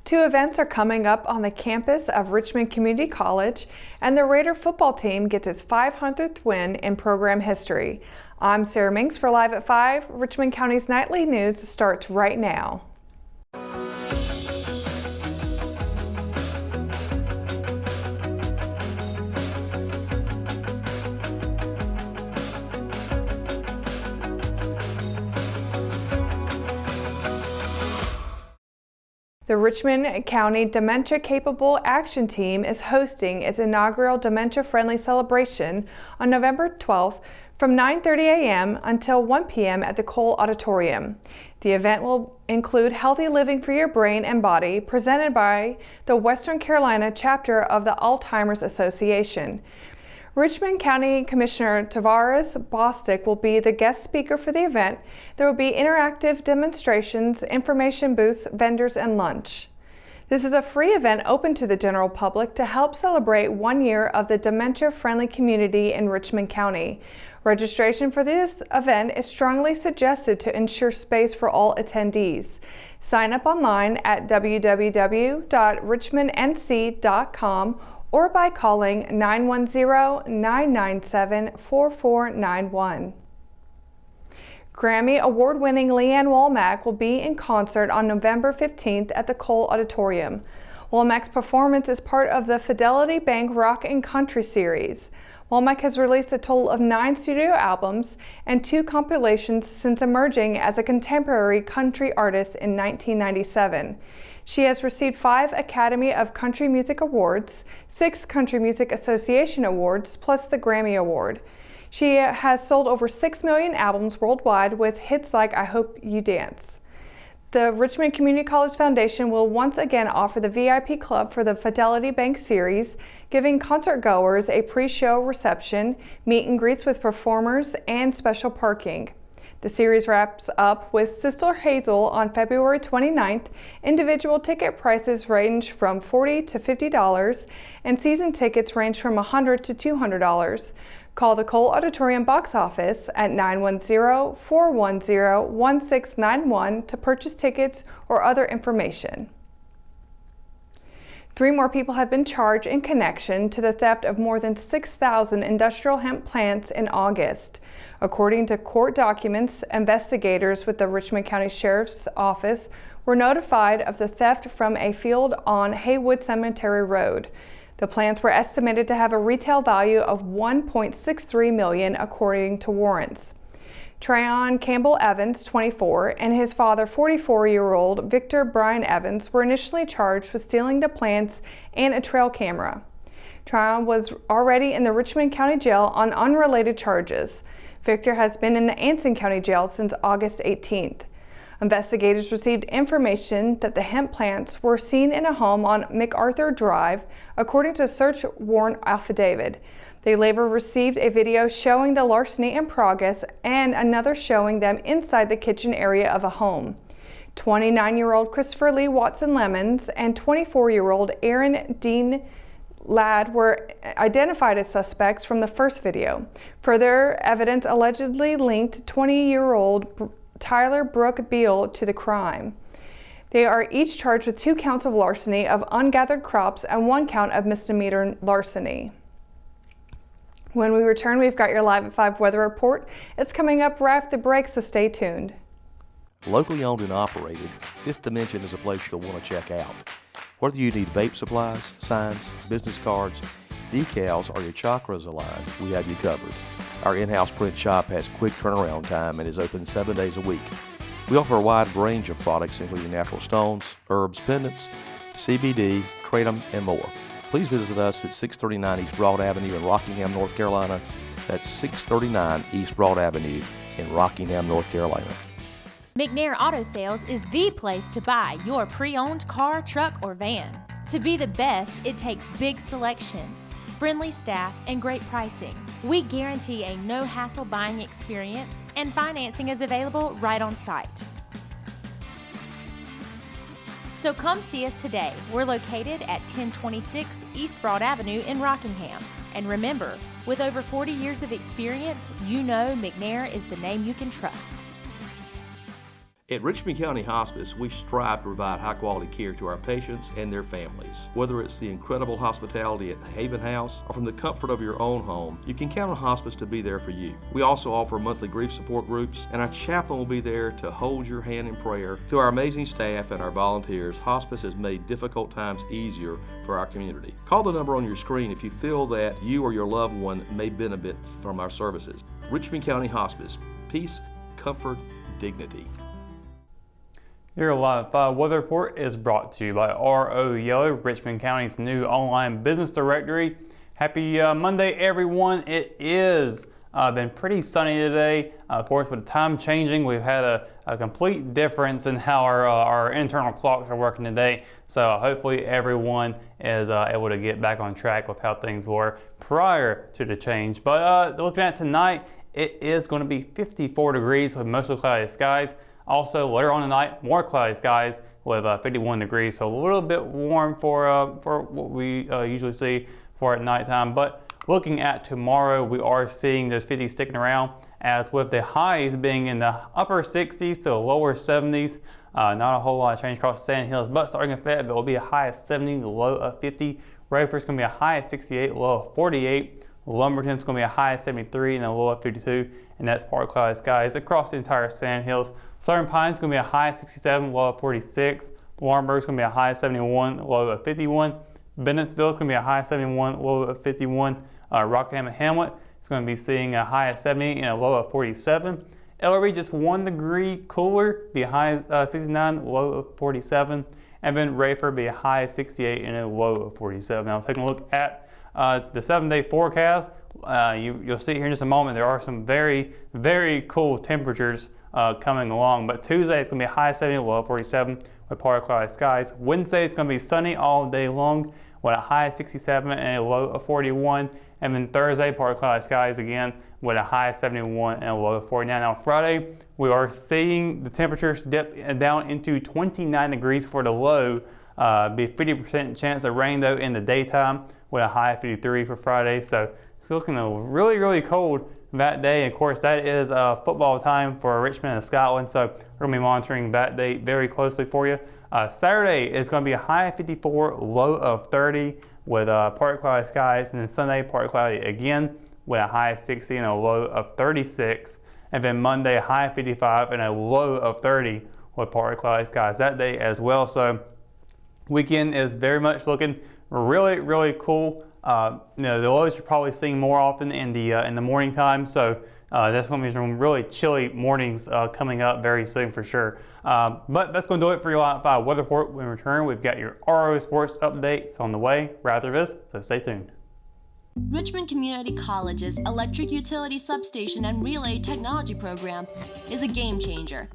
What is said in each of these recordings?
Two events are coming up on the campus of Richmond Community College, and the Raider football team gets its 500th win in program history. I'm Sarah Minks for Live at 5. Richmond County's nightly news starts right now. The Richmond County Dementia Capable Action Team is hosting its inaugural Dementia Friendly celebration on November 12th from 9:30 a.m. until 1 p.m. at the Cole Auditorium. The event will include Healthy Living for Your Brain and Body, presented by the Western Carolina chapter of the Alzheimer's Association. Richmond County Commissioner Tavares Bostic will be the guest speaker for the event. There will be interactive demonstrations, information booths, vendors, and lunch. This is a free event open to the general public to help celebrate 1 year of the dementia-friendly community in Richmond County. Registration for this event is strongly suggested to ensure space for all attendees. Sign up online at www.richmondnc.com or by calling 910-997-4491. Grammy Award-winning Leanne Womack will be in concert on November 15th at the Cole Auditorium. Womack's performance is part of the Fidelity Bank Rock and Country series. Womack has released a total of 9 studio albums and 2 compilations since emerging as a contemporary country artist in 1997. She has received 5 Academy of Country Music Awards, 6 Country Music Association Awards, plus the Grammy Award. She has sold over 6 million albums worldwide with hits like I Hope You Dance. The Richmond Community College Foundation will once again offer the VIP Club for the Fidelity Bank Series, giving concert goers a pre-show reception, meet and greets with performers, and special parking. The series wraps up with Sister Hazel on February 29th. Individual ticket prices range from $40 to $50, and season tickets range from $100 to $200. Call the Cole Auditorium box office at 910-410-1691 to purchase tickets or other information. 3 more people have been charged in connection to the theft of more than 6,000 industrial hemp plants in August. According to court documents, investigators with the Richmond County Sheriff's Office were notified of the theft from a field on Haywood Cemetery Road. The plants were estimated to have a retail value of $1.63 million according to warrants. Tryon Campbell Evans, 24, and his father, 44-year-old Victor Brian Evans, were initially charged with stealing the plants and a trail camera. Tryon was already in the Richmond County Jail on unrelated charges. Victor has been in the Anson County Jail since August 18th. Investigators received information that the hemp plants were seen in a home on MacArthur Drive, according to a search warrant affidavit. They later received a video showing the larceny in progress and another showing them inside the kitchen area of a home. 29-year-old Christopher Lee Watson Lemons and 24-year-old Aaron Dean Ladd were identified as suspects from the first video. Further evidence allegedly linked 20-year-old Tyler Brooke Beal to the crime. They are each charged with 2 counts of larceny of ungathered crops and 1 count of misdemeanor larceny. When we return, we've got your Live at 5 weather report. It's coming up right after the break, so stay tuned. Locally owned and operated, Fifth Dimension is a place you'll want to check out. Whether you need vape supplies, signs, business cards, decals, or your chakras aligned, we have you covered. Our in-house print shop has quick turnaround time and is open 7 days a week. We offer a wide range of products including natural stones, herbs, pendants, CBD, kratom, and more. Please visit us at 639 East Broad Avenue in Rockingham, North Carolina. That's 639 East Broad Avenue in Rockingham, North Carolina. McNair Auto Sales is the place to buy your pre-owned car, truck, or van. To be the best, it takes big selection, friendly staff, and great pricing. We guarantee a no-hassle buying experience, and financing is available right on site. So come see us today. We're located at 1026 East Broad Avenue in Rockingham. And remember, with over 40 years of experience, you know McNair is the name you can trust. At Richmond County Hospice, we strive to provide high-quality care to our patients and their families. Whether it's the incredible hospitality at the Haven House or from the comfort of your own home, you can count on hospice to be there for you. We also offer monthly grief support groups, and our chaplain will be there to hold your hand in prayer. Through our amazing staff and our volunteers, hospice has made difficult times easier for our community. Call the number on your screen if you feel that you or your loved one may benefit from our services. Richmond County Hospice. Peace, comfort, dignity. Your Live 5 weather report is brought to you by RO Yellow, Richmond County's new online business directory. Happy Monday, everyone. It is been pretty sunny today. Of course, with the time changing, we've had a complete difference in how our internal clocks are working today. So hopefully everyone is able to get back on track with how things were prior to the change. But looking at tonight, it is going to be 54 degrees with mostly cloudy skies. Also, later on tonight, more cloudy skies with 51 degrees, so a little bit warm for what we usually see for at nighttime. But looking at tomorrow, we are seeing those 50s sticking around, as with the highs being in the upper 60s to lower 70s. Not a whole lot of change across the Sand Hills, but starting in Feb, there will be a high of 70, low of 50. Rayford's going to be a high of 68, low of 48. Lumberton's going to be a high of 73 and a low of 52, and that's partly cloudy skies across the entire Sand Hills. Southern Pines going to be a high of 67, low of 46. Warrenburg's going to be a high of 71, low of 51. Bennettsville's going to be a high of 71, low of 51. Rockingham and Hamlet is going to be seeing a high of 70 and a low of 47. Ellery just 1 degree cooler, be a high of 69, low of 47. And then Rayford be a high of 68 and a low of 47. Now taking a look at the 7-day forecast, you'll see here in just a moment, there are some very, very cool temperatures coming along. But Tuesday it's going to be a high of 70, low of 47 with partly cloudy skies. Wednesday it's going to be sunny all day long with a high of 67 and a low of 41. And then Thursday, partly cloudy skies again with a high of 71 and a low of 49. Now Friday, we are seeing the temperatures dip down into 29 degrees for the low. Be 50% chance of rain though in the daytime with a high of 53 for Friday. So it's looking really, really cold that day. And of course, that is football time for Richmond and Scotland. So we're going to be monitoring that date very closely for you. Saturday is going to be a high of 54, low of 30 with partly cloudy skies. And then Sunday, partly cloudy again with a high of 60 and a low of 36. And then Monday, a high of 55 and a low of 30 with partly cloudy skies that day as well. So weekend is very much looking really, really cool. The lows you're probably seeing more often in the morning time. So that's going to be some really chilly mornings coming up very soon for sure. But that's going to do it for your Live 5 weather report. When we return, we've got your RO Sports updates on the way right after this, so stay tuned. Richmond Community College's Electric Utility Substation and Relay Technology program is a game changer.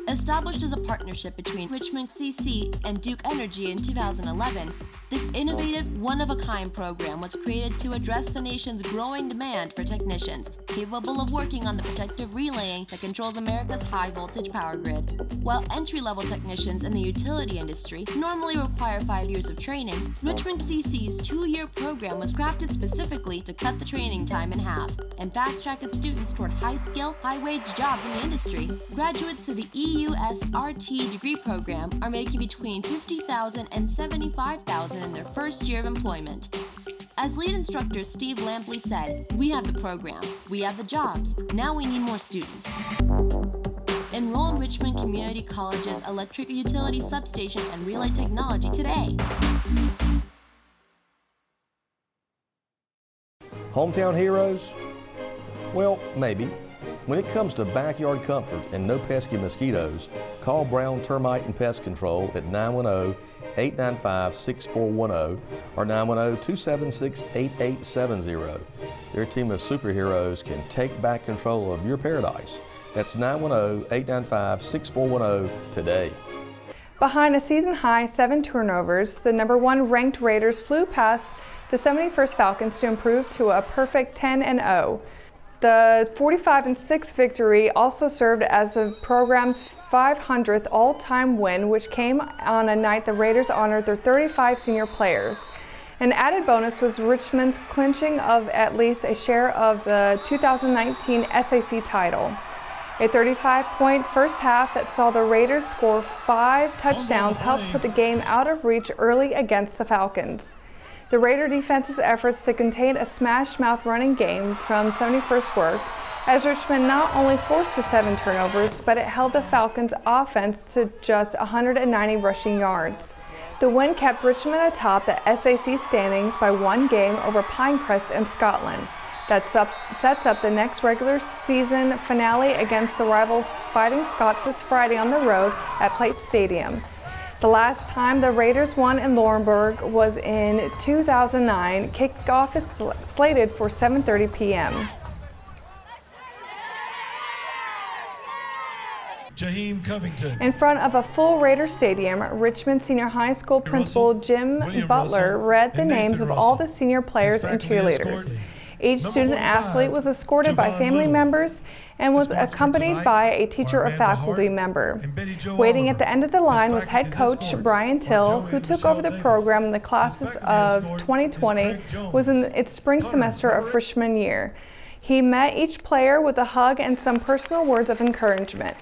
Established as a partnership between Richmond CC and Duke Energy in 2011, this innovative, one-of-a-kind program was created to address the nation's growing demand for technicians capable of working on the protective relaying that controls America's high-voltage power grid. While entry-level technicians in the utility industry normally require 5 years of training, Richmond CC's 2-year program was crafted specifically to cut the training time in half and fast-tracked its students toward high-skill, high-wage jobs in the industry. Graduates to the EUSRT degree program are making between $50,000 and $75,000 in their first year of employment. As lead instructor Steve Lampley said, "We have the program, we have the jobs, now we need more students." Enroll in Richmond Community College's Electric Utility Substation and Relay Technology today. Hometown heroes? Well, maybe. When it comes to backyard comfort and no pesky mosquitoes, call Brown Termite and Pest Control at 910-895-6410 or 910-276-8870. Their team of superheroes can take back control of your paradise. That's 910-895-6410 today. Behind a season-high 7 turnovers, the #1 ranked Raiders flew past the 71st Falcons to improve to a perfect 10-0. The 45-6 victory also served as the program's 500th all-time win, which came on a night the Raiders honored their 35 senior players. An added bonus was Richmond's clinching of at least a share of the 2019 SAC title. A 35-point first half that saw the Raiders score 5 touchdowns helped put the game out of reach early against the Falcons. The Raider defense's efforts to contain a smash-mouth running game from 71st worked, as Richmond not only forced the 7 turnovers, but it held the Falcons' offense to just 190 rushing yards. The win kept Richmond atop the SAC standings by 1 game over Pinecrest and Scotland. That sets up the next regular season finale against the rival Fighting Scots this Friday on the road at Plate Stadium. The last time the Raiders won in Laurinburg was in 2009. Kickoff is slated for 7:30 p.m. Jaheim Covington. In front of a full Raider stadium, Richmond Senior High School Principal Jim Butler read the names of all the senior players and cheerleaders. Each student athlete was escorted by family members and was accompanied by a teacher or faculty member. Waiting at the end of the line was head coach Brian Till, who took over the program in the classes of 2020, was in its spring semester of freshman year. He met each player with a hug and some personal words of encouragement.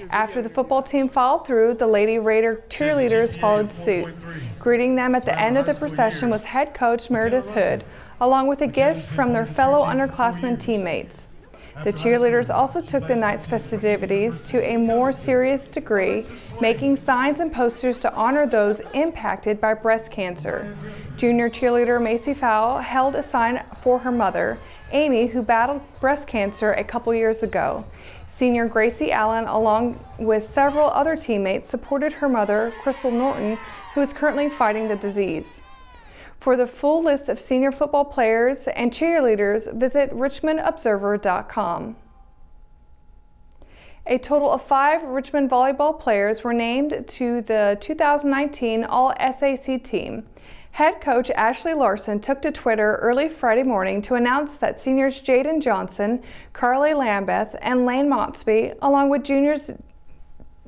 After the football team followed through, the Lady Raider cheerleaders followed suit. Greeting them at the end of the procession was head coach Meredith Hood, along with a gift from their fellow underclassmen teammates. The cheerleaders also took the night's festivities to a more serious degree, making signs and posters to honor those impacted by breast cancer. Junior cheerleader Macy Fowle held a sign for her mother, Amy, who battled breast cancer a couple years ago. Senior Gracie Allen, along with several other teammates, supported her mother, Crystal Norton, who is currently fighting the disease. For the full list of senior football players and cheerleaders, visit richmondobserver.com. A total of 5 Richmond volleyball players were named to the 2019 All-SAC team. Head coach Ashley Larson took to Twitter early Friday morning to announce that seniors Jaden Johnson, Carly Lambeth, and Lane Motsby, along with juniors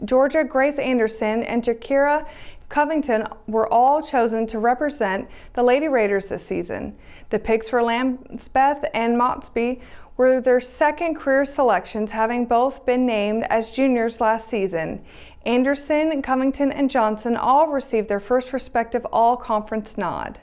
Georgia Grace Anderson and Jakira Covington, were all chosen to represent the Lady Raiders this season. The picks for Lambeth and Motsby were their second career selections, having both been named as juniors last season. Anderson, Covington, and Johnson all received their first respective all-conference nod.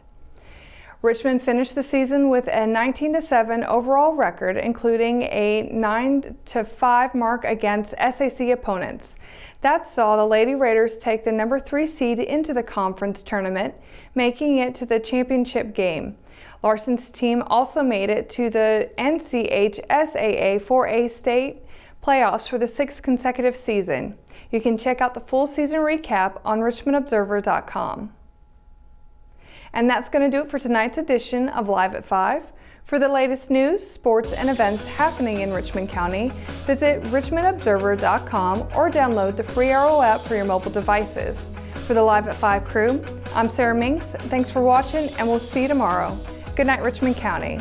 Richmond finished the season with a 19-7 overall record, including a 9-5 mark against SAC opponents. That saw the Lady Raiders take the number 3 seed into the conference tournament, making it to the championship game. Larson's team also made it to the NCHSAA 4A state playoffs for the 6th consecutive season. You can check out the full season recap on richmondobserver.com. And that's going to do it for tonight's edition of Live at 5. For the latest news, sports, and events happening in Richmond County, visit richmondobserver.com or download the free RO app for your mobile devices. For the Live at 5 crew, I'm Sarah Minks. Thanks for watching, and we'll see you tomorrow. Good night, Richmond County.